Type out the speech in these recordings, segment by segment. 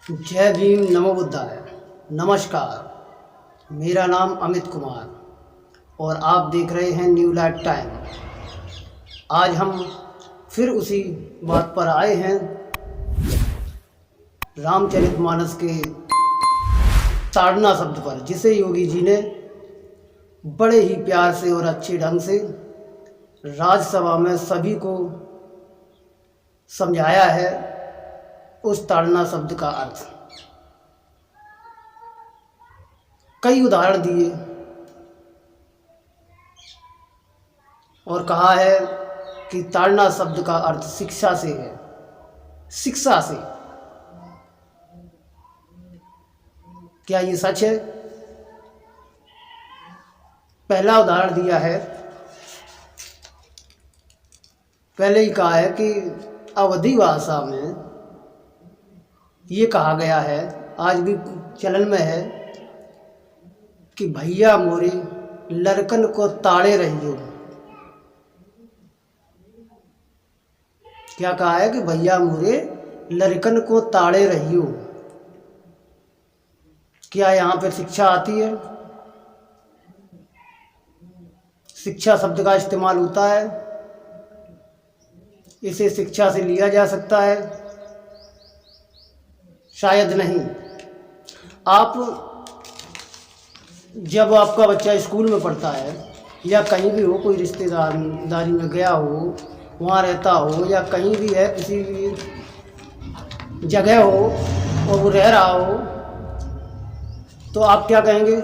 जय भीम, नमो बुद्धाय। नमस्कार, मेरा नाम अमित कुमार और आप देख रहे हैं न्यू लाइफ टाइम। आज हम फिर उसी बात पर आए हैं, रामचरितमानस के ताड़ना शब्द पर, जिसे योगी जी ने बड़े ही प्यार से और अच्छे ढंग से राज्यसभा में सभी को समझाया है। उस ताड़ना शब्द का अर्थ कई उदाहरण दिए और कहा है कि ताड़ना शब्द का अर्थ शिक्षा से है। शिक्षा से क्या ये सच है? पहला उदाहरण दिया है, पहले ही कहा है कि अवधी भाषा में ये कहा गया है, आज भी चलन में है, कि भैया मोरे लड़कन को ताड़े रहियो। क्या कहा है कि भैया मोरे लड़कन को ताड़े रहियो। क्या यहाँ पर शिक्षा आती है? शिक्षा शब्द का इस्तेमाल होता है, इसे शिक्षा से लिया जा सकता है? शायद नहीं। आप जब आपका बच्चा स्कूल में पढ़ता है या कहीं भी हो, कोई रिश्तेदारी में गया हो, वहाँ रहता हो, या कहीं भी है, किसी भी जगह हो और वो रह रहा हो, तो आप क्या कहेंगे?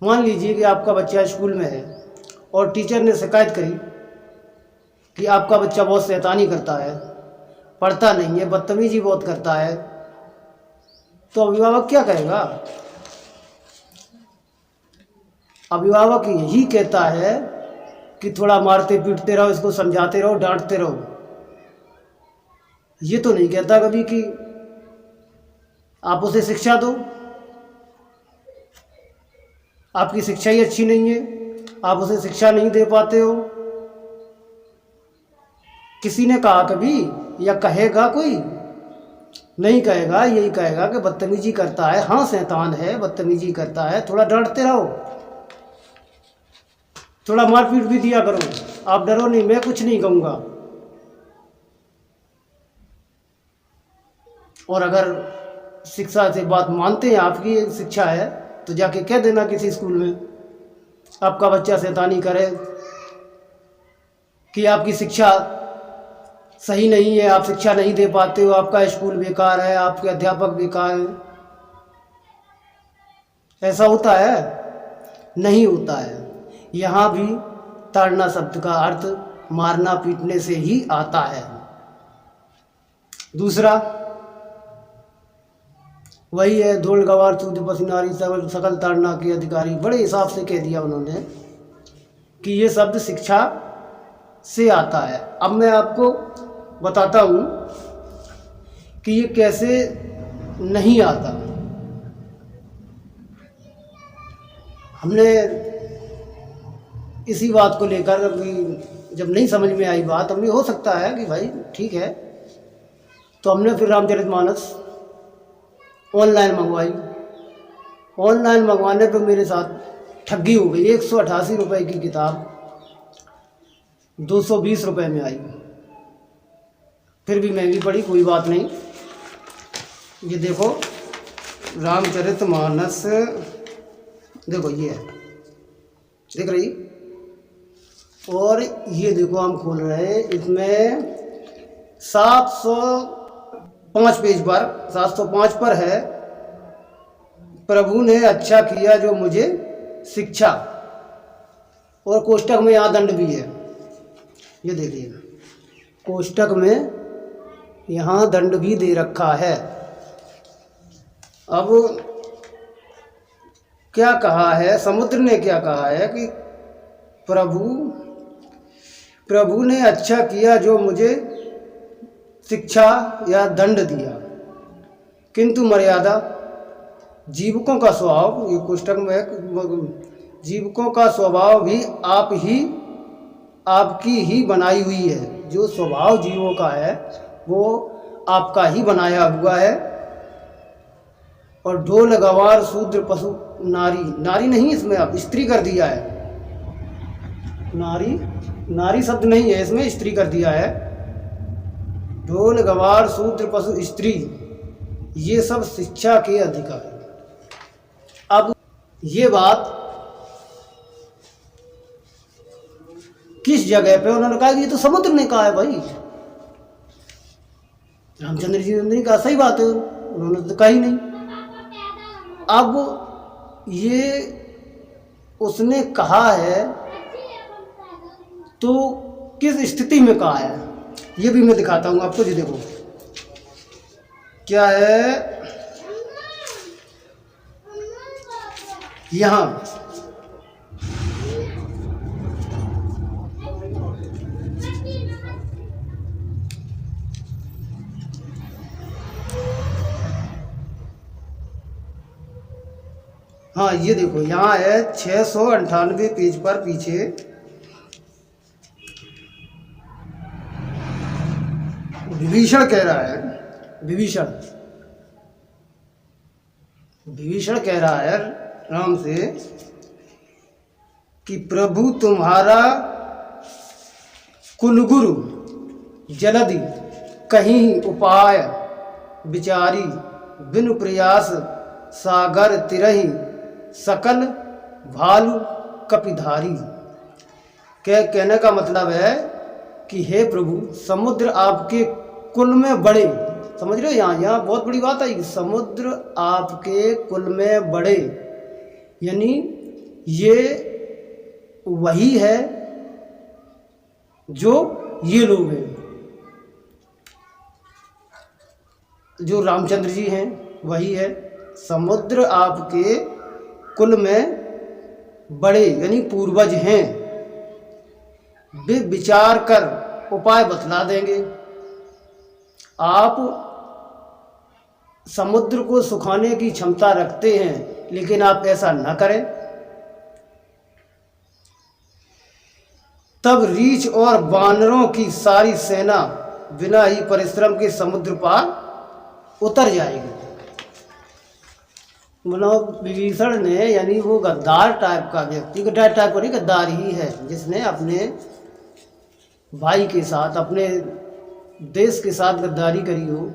मान लीजिए कि आपका बच्चा स्कूल में है और टीचर ने शिकायत करी कि आपका बच्चा बहुत शैतानी करता है, पढ़ता नहीं है, बदतमीजी बहुत करता है, तो अभिभावक क्या कहेगा? अभिभावक यही कहता है कि थोड़ा मारते पीटते रहो, इसको समझाते रहो, डांटते रहो। ये तो नहीं कहता कभी कि आप उसे शिक्षा दो, आपकी शिक्षा ही अच्छी नहीं है, आप उसे शिक्षा नहीं दे पाते हो। किसी ने कहा कभी, या कहेगा कोई? नहीं कहेगा। यही कहेगा कि बदतमीजी करता है, हाँ शैतान है, बदतमीजी करता है, थोड़ा डांटते रहो, थोड़ा मारपीट भी दिया करो, आप डरो नहीं, मैं कुछ नहीं कहूँगा। और अगर शिक्षा से बात मानते हैं, आपकी शिक्षा है, तो जाके कह देना किसी स्कूल में आपका बच्चा शैतानी करे कि आपकी शिक्षा सही नहीं है, आप शिक्षा नहीं दे पाते हो, आपका स्कूल बेकार है, आपके अध्यापक बेकार हैं। ऐसा होता है? नहीं होता है। यहाँ भी ताड़ना शब्द का अर्थ मारना पीटने से ही आता है। दूसरा वही है, धूल गवार सूद पसीनारी सकल ताड़ना के अधिकारी। बड़े हिसाब से कह दिया उन्होंने कि ये शब्द शिक्षा से आता है। अब मैं आपको बताता हूँ कि ये कैसे नहीं आता। हमने इसी बात को लेकर अभी जब नहीं समझ में आई बात, हमने हो सकता है कि भाई ठीक है, तो हमने फिर रामचरितमानस ऑनलाइन मंगवाई। ऑनलाइन मंगवाने पर मेरे साथ ठगी हो गई। 188 रुपये की किताब 220 रुपये में आई। फिर भी महंगी पड़ी, कोई बात नहीं। ये देखो रामचरितमानस, देखो ये है, देख रही? और ये देखो हम खोल रहे हैं, इसमें 705 पेज पर, 705 पर है, प्रभु ने अच्छा किया जो मुझे शिक्षा, और कोष्टक में यहाँ दंड भी है। ये देखिए, कोष्टक में यहाँ दंड भी दे रखा है। अब क्या कहा है, समुद्र ने क्या कहा है कि प्रभु ने अच्छा किया जो मुझे शिक्षा या दंड दिया, किंतु मर्यादा जीवकों का स्वभाव, ये कोष्टक में, जीवकों का स्वभाव भी आपकी ही बनाई हुई है। जो स्वभाव जीवों का है वो आपका ही बनाया हुआ है। और ढोल गवार शूद्र पशु नारी, नारी नहीं इसमें आप स्त्री कर दिया है, नारी शब्द नहीं है इसमें, स्त्री कर दिया है। ढोल गवार शूद्र पशु स्त्री ये सब शिक्षा के अधिकार। अब ये बात किस जगह पे उन्होंने कहा कि ये तो समुद्र ने कहा है भाई, रामचंद्र जी ने नहीं कहा, सही बात है, उन्होंने तो कहा ही नहीं। अब ये उसने कहा है तो किस स्थिति में कहा है ये भी मैं दिखाता हूँ आपको जी। देखो क्या है यहाँ, हाँ ये देखो यहाँ है 698 पेज पर पीछे, विभीषण कह रहा है, विभीषण कह रहा है राम से कि प्रभु तुम्हारा कुलगुरु जलधि कहीं उपाय विचारी, बिनु प्रयास सागर तिरहि सकल भालु कपिधारी। कहने का मतलब है कि हे प्रभु समुद्र आपके कुल में बड़े, समझ रहे हो, यहाँ बहुत बड़ी बात आई, समुद्र आपके कुल में बड़े, यानी ये वही है जो ये लोग हैं, जो रामचंद्र जी हैं वही है। समुद्र आपके कुल में बड़े यानी पूर्वज हैं, वे विचार कर उपाय बतला देंगे। आप समुद्र को सुखाने की क्षमता रखते हैं, लेकिन आप ऐसा न करें, तब रीछ और वानरों की सारी सेना बिना ही परिश्रम के समुद्र पार उतर जाएगी। मतलब विभीषण ने, यानी वो गद्दार टाइप का व्यक्ति, गद्दार टाइप का नहीं, गद्दार ही है, जिसने अपने भाई के साथ, अपने देश के साथ गद्दारी करी हो,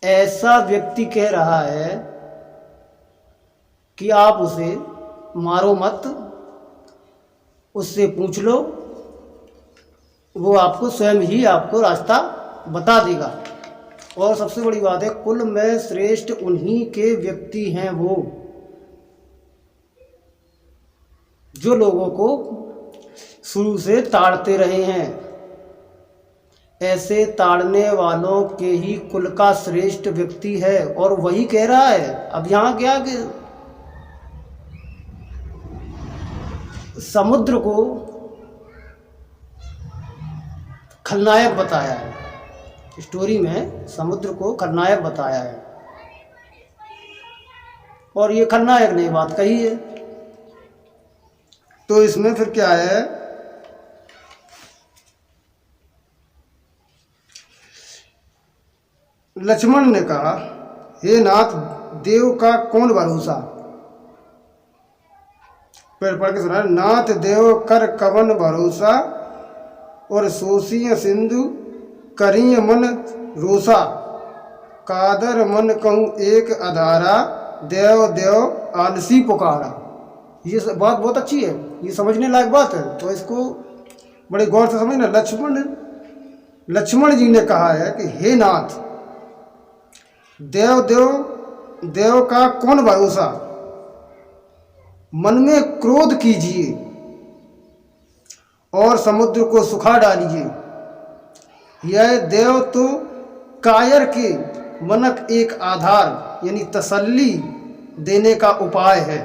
ऐसा व्यक्ति कह रहा है कि आप उसे मारो मत, उससे पूछ लो, वो आपको स्वयं ही आपको रास्ता बता देगा। और सबसे बड़ी बात है, कुल में श्रेष्ठ उन्हीं के व्यक्ति हैं वो जो लोगों को शुरू से ताड़ते रहे हैं। ऐसे ताड़ने वालों के ही कुल का श्रेष्ठ व्यक्ति है, और वही कह रहा है। अब यहाँ क्या कि समुद्र को खलनायक बताया है, स्टोरी में समुद्र को खलनायक बताया है, और ये खलनायक ने बात कही है। तो इसमें फिर क्या है, लक्ष्मण ने कहा, हे नाथ देव का कौन भरोसा, फिर पढ़ के सुना, नाथ देव कर कवन भरोसा, और सोसिय सिंधु करिय मन रोसा, कादर मन कहूँ एक अधारा, देव देव आलसी पुकारा। ये बात बहुत अच्छी है, ये समझने लायक बात है, तो इसको बड़े गौर से समझना। लक्ष्मण जी ने कहा है कि हे नाथ देव देव देव का कौन भरोसा, मन में क्रोध कीजिए और समुद्र को सुखा डालिए। यह देव तो कायर के मनक एक आधार यानी तसल्ली देने का उपाय है।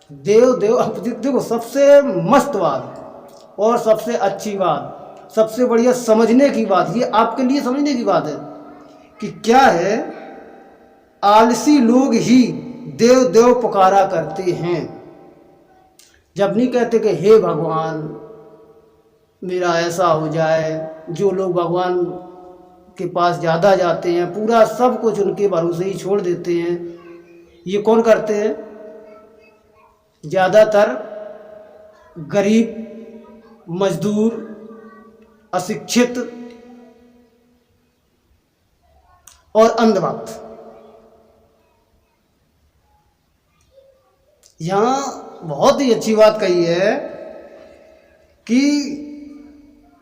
देव देव, अब देखो सबसे मस्त बात और सबसे अच्छी बात, सबसे बढ़िया समझने की बात, ये आपके लिए समझने की बात है कि क्या है, आलसी लोग ही देव देव पुकारा करते हैं। जब नहीं कहते कि हे भगवान, मेरा ऐसा हो जाए। जो लोग भगवान के पास ज़्यादा जाते हैं, पूरा सब कुछ उनके भरोसे ही छोड़ देते हैं। ये कौन करते हैं? ज़्यादातर गरीब, मजदूर, अशिक्षित और अंधभक्त। यहाँ बहुत ही अच्छी बात कही है कि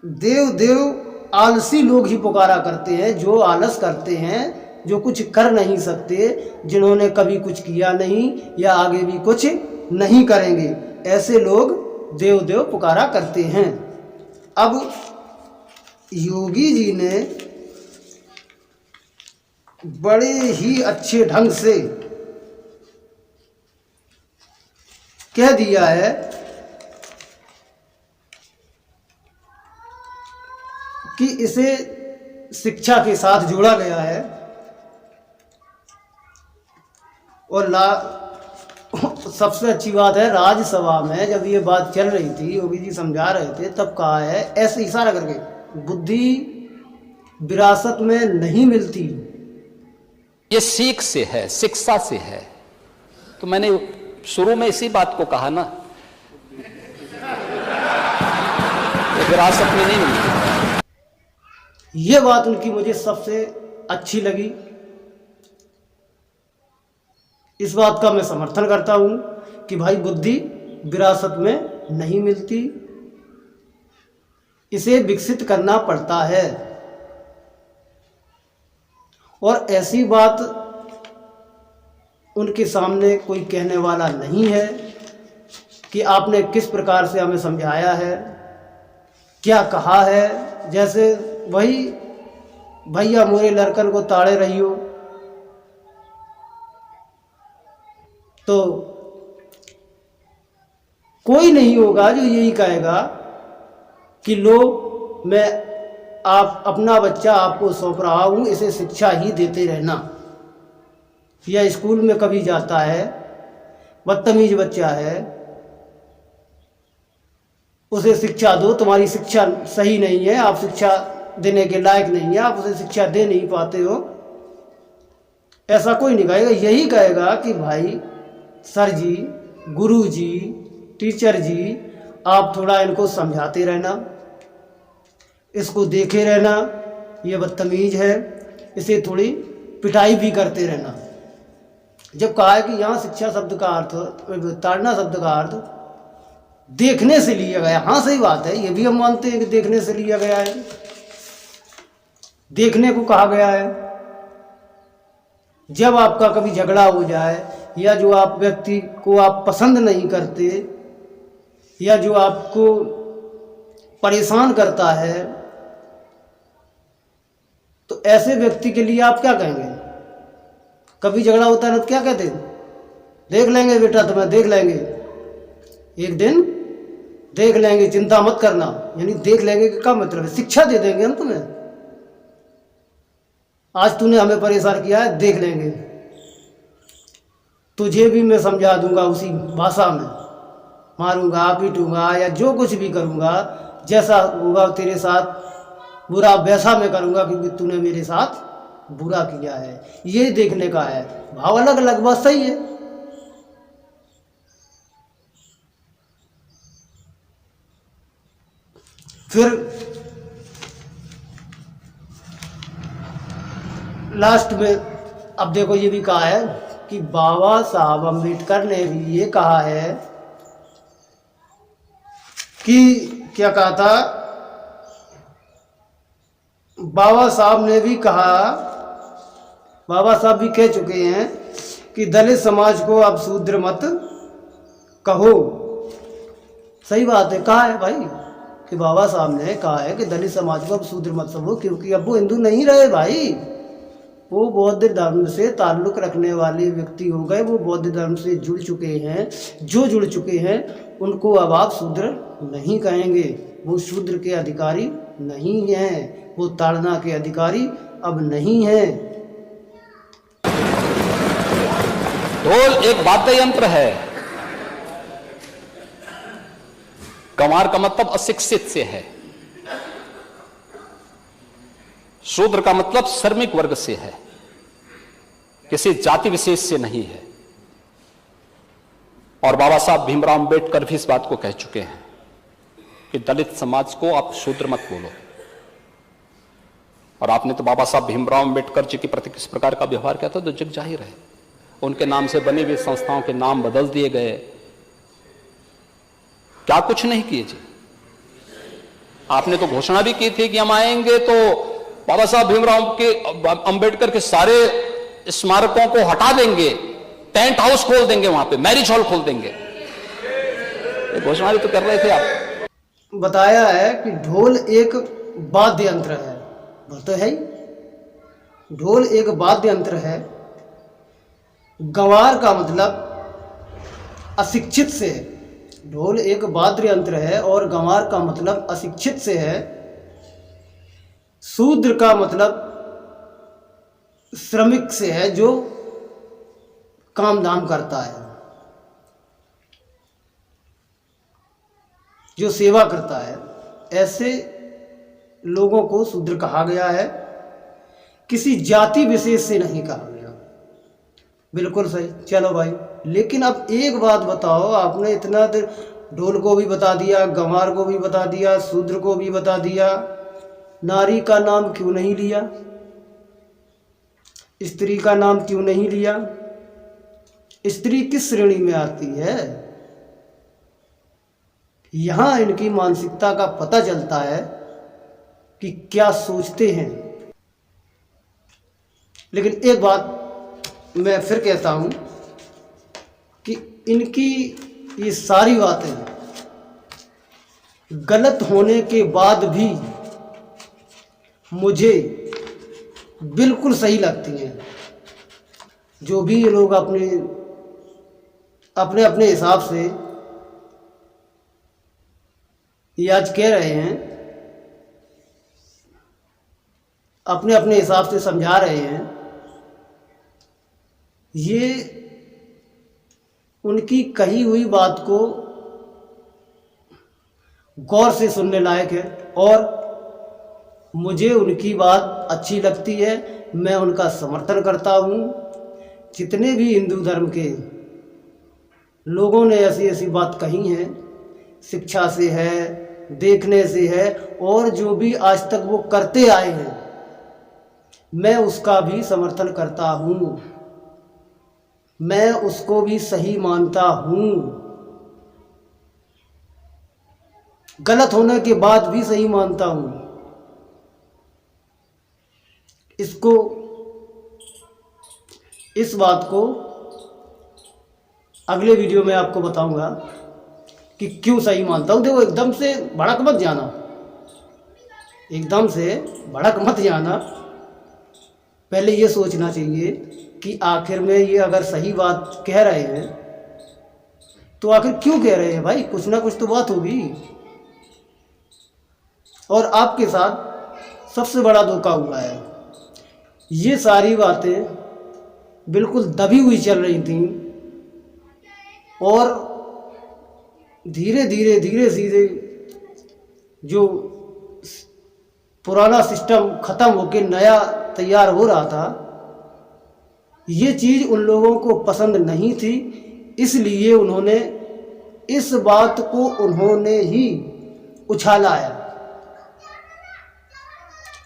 देव देव आलसी लोग ही पुकारा करते हैं, जो आलस करते हैं, जो कुछ कर नहीं सकते, जिन्होंने कभी कुछ किया नहीं या आगे भी कुछ नहीं करेंगे, ऐसे लोग देव देव पुकारा करते हैं। अब योगी जी ने बड़े ही अच्छे ढंग से कह दिया है कि इसे शिक्षा के साथ जोड़ा गया है। और सबसे अच्छी बात है, राज्यसभा में जब ये बात चल रही थी, योगी जी समझा रहे थे, तब कहा है ऐसे इशारा करके, बुद्धि विरासत में नहीं मिलती, ये सीख से है, शिक्षा से है। तो मैंने शुरू में इसी बात को कहा ना, विरासत में नहीं मिलती। ये बात उनकी मुझे सबसे अच्छी लगी। इस बात का मैं समर्थन करता हूँ कि भाई बुद्धि विरासत में नहीं मिलती, इसे विकसित करना पड़ता है। और ऐसी बात उनके सामने कोई कहने वाला नहीं है कि आपने किस प्रकार से हमें समझाया है, क्या कहा है। जैसे वही भैया मोरे लड़कन को ताड़े रही हो, तो कोई नहीं होगा जो यही कहेगा कि लो, मैं आप अपना बच्चा आपको सौंप रहा हूँ, इसे शिक्षा ही देते रहना। या स्कूल में कभी जाता है, बदतमीज बच्चा है, उसे शिक्षा दो, तुम्हारी शिक्षा सही नहीं है, आप शिक्षा देने के लायक नहीं है, आप उसे शिक्षा दे नहीं पाते हो, ऐसा कोई नहीं कहेगा। यही कहेगा कि भाई सर जी, गुरु जी, टीचर जी, आप थोड़ा इनको समझाते रहना, इसको देखे रहना, ये बदतमीज है, इसे थोड़ी पिटाई भी करते रहना। जब कहा है कि यहाँ शिक्षा शब्द का अर्थ, ताड़ना शब्द का अर्थ देखने से लिया गया, हाँ सही बात है, ये भी हम मानते हैं कि देखने से लिया गया है, देखने को कहा गया है। जब आपका कभी झगड़ा हो जाए, या जो आप व्यक्ति को आप पसंद नहीं करते, या जो आपको परेशान करता है, तो ऐसे व्यक्ति के लिए आप क्या कहेंगे? कभी झगड़ा होता है ना तो क्या कहते हैं? देख लेंगे बेटा, तुम्हें देख लेंगे, एक दिन देख लेंगे, चिंता मत करना। यानी देख लेंगे कि क्या मतलब है? शिक्षा दे देंगे हम तुम्हें, आज तूने हमें परेशान किया है, देख लेंगे, तुझे भी मैं समझा दूंगा उसी भाषा में, मारूंगा, पीटूंगा, या जो कुछ भी करूंगा, जैसा होगा तेरे साथ बुरा वैसा मैं करूंगा, क्योंकि तूने मेरे साथ बुरा किया है। ये देखने का है। भाव अलग अलग बात सही है। फिर लास्ट में अब देखो, ये भी कहा है कि बाबा साहब अम्बेडकर ने भी ये कहा है कि, क्या कहा था, बाबा साहब ने भी कहा, बाबा साहब भी कह चुके हैं कि दलित समाज को अब शूद्र मत कहो। सही बात है, कहा है भाई कि बाबा साहब ने कहा है कि दलित समाज को अब शूद्र मत कहो, क्योंकि अब वो हिंदू नहीं रहे भाई, वो बौद्ध धर्म से ताल्लुक़ रखने वाले व्यक्ति हो गए, वो बौद्ध धर्म से जुड़ चुके हैं। जो जुड़ चुके हैं उनको अब आप शूद्र नहीं कहेंगे, वो शूद्र के अधिकारी नहीं हैं, वो ताड़ना के अधिकारी अब नहीं हैं। ढोल एक वाद्य यंत्र है। गंवार का मतलब अशिक्षित से है, शूद्र का मतलब श्रमिक वर्ग से है, किसी जाति विशेष से नहीं है। और बाबा साहब भीमराव अंबेडकर भी इस बात को कह चुके हैं कि दलित समाज को आप शूद्र मत बोलो। और आपने तो बाबा साहब भीमराव अंबेडकर जी के प्रति किस प्रकार का व्यवहार किया था तो जग जाहिर है। उनके नाम से बनी हुई संस्थाओं के नाम बदल दिए गए, क्या कुछ नहीं किए जी। आपने तो घोषणा भी की थी कि हम आएंगे तो बाबा साहब भीमराव के अंबेडकर के सारे स्मारकों को हटा देंगे, टेंट हाउस खोल देंगे, वहां पे मैरिज हॉल खोल देंगे। ये घोषणा भी तो कर रहे थे आप। बताया है कि ढोल एक वाद्य यंत्र है, बोलते है ढोल एक वाद्य यंत्र है। गंवार का मतलब अशिक्षित से है। ढोल एक वाद्य यंत्र है और गंवार का मतलब अशिक्षित से है। शूद्र का मतलब श्रमिक से है, जो काम धाम करता है, जो सेवा करता है। ऐसे लोगों को शूद्र कहा गया है, किसी जाति विशेष से नहीं कहा गया। बिल्कुल सही। चलो भाई, लेकिन अब एक बात बताओ, आपने इतना देर ढोल को भी बता दिया, गंवार को भी बता दिया, शूद्र को भी बता दिया, नारी का नाम क्यों नहीं लिया? स्त्री का नाम क्यों नहीं लिया? स्त्री किस श्रेणी में आती है? यहां इनकी मानसिकता का पता चलता है कि क्या सोचते हैं। लेकिन एक बात मैं फिर कहता हूं कि इनकी ये सारी बातें गलत होने के बाद भी मुझे बिल्कुल सही लगती हैं। जो भी ये लोग अपने अपने हिसाब से ये आज कह रहे हैं, अपने अपने हिसाब से समझा रहे हैं, ये उनकी कही हुई बात को गौर से सुनने लायक है। और मुझे उनकी बात अच्छी लगती है, मैं उनका समर्थन करता हूँ। जितने भी हिंदू धर्म के लोगों ने ऐसी ऐसी बात कही है, शिक्षा से है, देखने से है, और जो भी आज तक वो करते आए हैं, मैं उसका भी समर्थन करता हूँ, मैं उसको भी सही मानता हूँ। गलत होने के बाद भी सही मानता हूँ। इसको, इस बात को अगले वीडियो में आपको बताऊंगा कि क्यों सही मानता हूँ। देखो, एकदम से भड़क मत जाना, एकदम से भड़क मत जाना। पहले ये सोचना चाहिए कि आखिर में ये अगर सही बात कह रहे हैं तो आखिर क्यों कह रहे हैं भाई? कुछ ना कुछ तो बात होगी। और आपके साथ सबसे बड़ा धोखा हुआ है। ये सारी बातें बिल्कुल दबी हुई चल रही थी और धीरे धीरे धीरे धीरे जो पुराना सिस्टम ख़त्म होकर नया तैयार हो रहा था, ये चीज़ उन लोगों को पसंद नहीं थी। इसलिए उन्होंने इस बात को उन्होंने ही उछाला है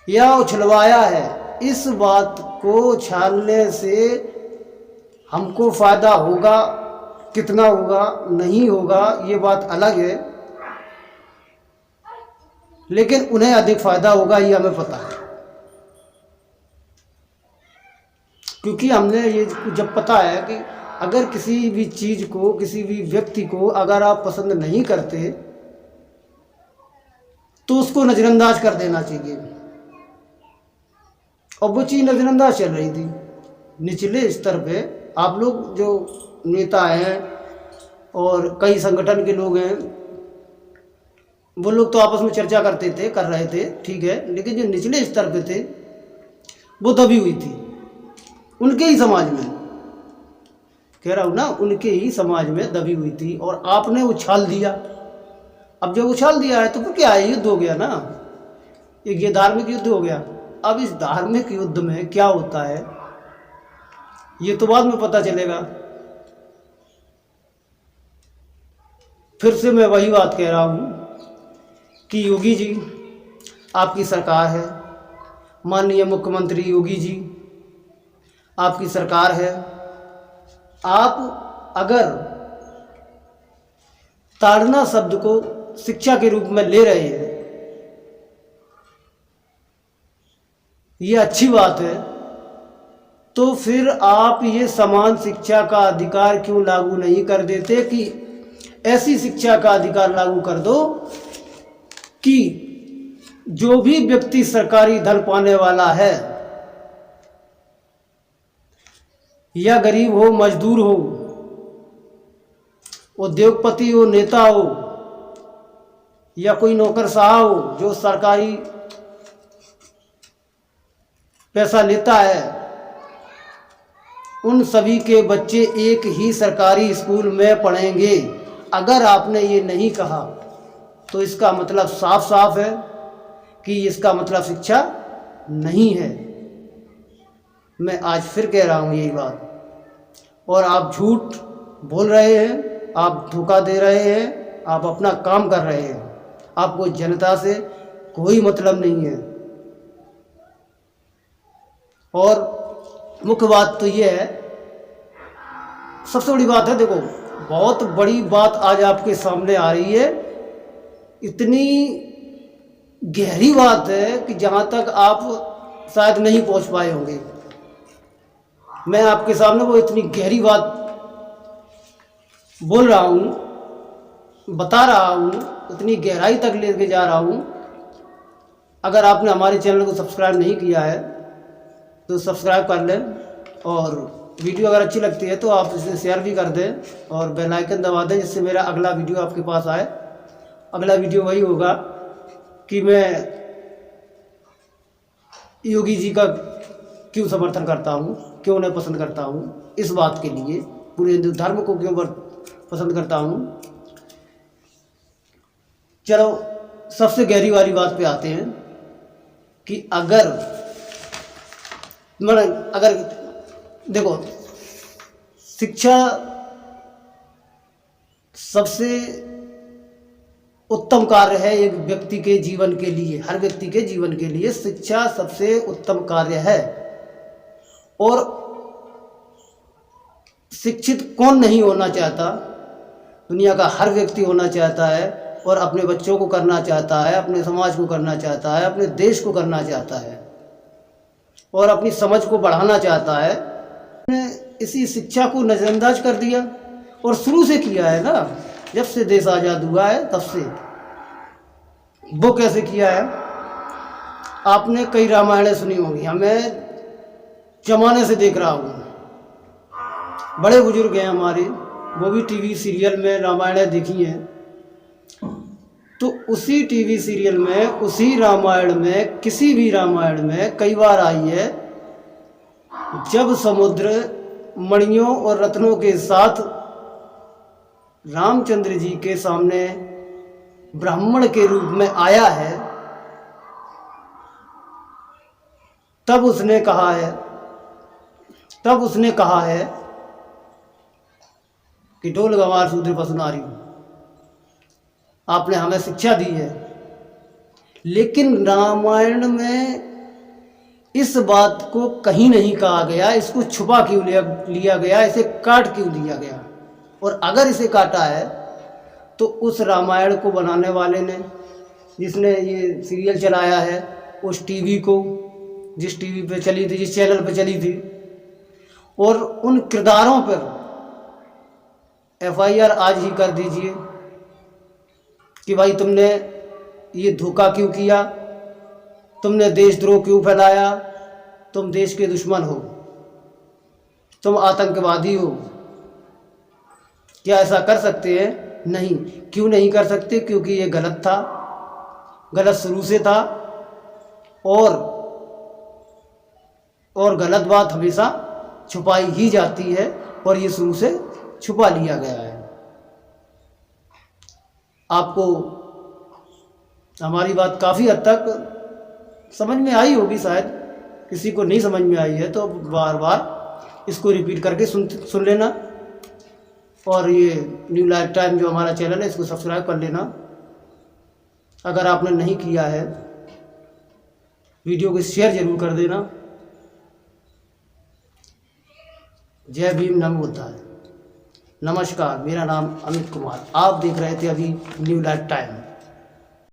या उछलवाया है। इस बात को उछालने से हमको फ़ायदा होगा, कितना होगा नहीं होगा ये बात अलग है, लेकिन उन्हें अधिक फ़ायदा होगा ये हमें पता है। क्योंकि हमने ये जब पता है कि अगर किसी भी चीज़ को, किसी भी व्यक्ति को अगर आप पसंद नहीं करते तो उसको नज़रअंदाज कर देना चाहिए। और वो चीज़ नज़रअंदाज चल रही थी निचले स्तर पे। आप लोग जो नेता हैं और कई संगठन के लोग हैं, वो लोग तो आपस में चर्चा करते थे, कर रहे थे, ठीक है, लेकिन जो निचले स्तर पे थे वो दबी हुई थी उनके ही समाज में, कह रहा हूँ ना, उनके ही समाज में दबी हुई थी। और आपने उछाल दिया। अब जब उछाल दिया है तो फिर क्या है, युद्ध हो गया ना, एक ये धार्मिक युद्ध हो गया। अब इस धार्मिक युद्ध में क्या होता है ये तो बाद में पता चलेगा। फिर से मैं वही बात कह रहा हूँ कि योगी जी आपकी सरकार है, माननीय मुख्यमंत्री योगी जी आपकी सरकार है। आप अगर ताड़ना शब्द को शिक्षा के रूप में ले रहे हैं ये अच्छी बात है, तो फिर आप ये समान शिक्षा का अधिकार क्यों लागू नहीं कर देते कि ऐसी शिक्षा का अधिकार लागू कर दो कि जो भी व्यक्ति सरकारी धन पाने वाला है, या गरीब हो, मजदूर हो, उद्योगपति हो, नेता हो, या कोई नौकरशाह हो जो सरकारी पैसा लेता है, उन सभी के बच्चे एक ही सरकारी स्कूल में पढ़ेंगे। अगर आपने ये नहीं कहा तो इसका मतलब साफ साफ है कि इसका मतलब शिक्षा नहीं है। मैं आज फिर कह रहा हूँ यही बात। और आप झूठ बोल रहे हैं, आप धोखा दे रहे हैं, आप अपना काम कर रहे हैं, आपको जनता से कोई मतलब नहीं है। और मुख्य बात तो ये है, सबसे बड़ी बात है, देखो बहुत बड़ी बात आज आपके सामने आ रही है, इतनी गहरी बात है कि जहाँ तक आप शायद नहीं पहुँच पाए होंगे। मैं आपके सामने वो इतनी गहरी बात बोल रहा हूँ, बता रहा हूँ, इतनी गहराई तक लेके जा रहा हूँ। अगर आपने हमारे चैनल को सब्सक्राइब नहीं किया है तो सब्सक्राइब कर लें, और वीडियो अगर अच्छी लगती है तो आप इसे शेयर भी कर दें और बेल आइकन दबा दें, जिससे मेरा अगला वीडियो आपके पास आए। अगला वीडियो वही होगा कि मैं योगी जी का क्यों समर्थन करता हूँ, क्यों उन्हें पसंद करता हूँ, इस बात के लिए पूरे हिंदू धर्म को क्यों पसंद करता हूँ। चलो सबसे गहरी वाली बात पे आते हैं कि अगर देखो शिक्षा सबसे उत्तम कार्य है एक व्यक्ति के जीवन के लिए, हर व्यक्ति के जीवन के लिए शिक्षा सबसे उत्तम कार्य है। और शिक्षित कौन नहीं होना चाहता, दुनिया का हर व्यक्ति होना चाहता है और अपने बच्चों को करना चाहता है, अपने समाज को करना चाहता है, अपने देश को करना चाहता है और अपनी समझ को बढ़ाना चाहता है। इसी शिक्षा को नज़रअंदाज कर दिया और शुरू से किया है ना, जब से देश आज़ाद हुआ है तब से। वो कैसे किया है, आपने कई रामायणें सुनी होंगी, हमें जमाने से देख रहा हूँ। बड़े बुजुर्ग हैं हमारे, वो भी टीवी सीरियल में रामायणें देखी हैं। तो उसी टीवी सीरियल में, उसी रामायण में, किसी भी रामायण में कई बार आई है जब समुद्र मणियों और रत्नों के साथ रामचंद्र जी के सामने ब्राह्मण के रूप में आया है, तब उसने कहा है कि ढोल गंवार शूद्र पशु नारी। आपने हमें शिक्षा दी है, लेकिन रामायण में इस बात को कहीं नहीं कहा गया, इसको छुपा क्यों लिया गया, इसे काट क्यों दिया गया। और अगर इसे काटा है तो उस रामायण को बनाने वाले ने, जिसने ये सीरियल चलाया है, उस टीवी को, जिस टीवी पे चली थी, जिस चैनल पे चली थी, और उन किरदारों पर FIR आज ही कर दीजिए कि भाई तुमने ये धोखा क्यों किया, तुमने देशद्रोह क्यों फैलाया, तुम देश के दुश्मन हो, तुम आतंकवादी हो। क्या ऐसा कर सकते हैं? नहीं। क्यों नहीं कर सकते? क्योंकि ये गलत था, गलत शुरू से था, और गलत बात हमेशा छुपाई ही जाती है और ये शुरू से छुपा लिया गया है। आपको हमारी बात काफ़ी हद तक समझ में आई होगी शायद, किसी को नहीं समझ में आई है तो बार बार इसको रिपीट करके सुन लेना। और ये न्यू लाइफ टाइम जो हमारा चैनल है इसको सब्सक्राइब कर लेना अगर आपने नहीं किया है। वीडियो को शेयर जरूर कर देना। जय भीम, नमो बुद्धाय। नमस्कार, मेरा नाम अमित कुमार, आप देख रहे थे अभी न्यू लाइफ टाइम।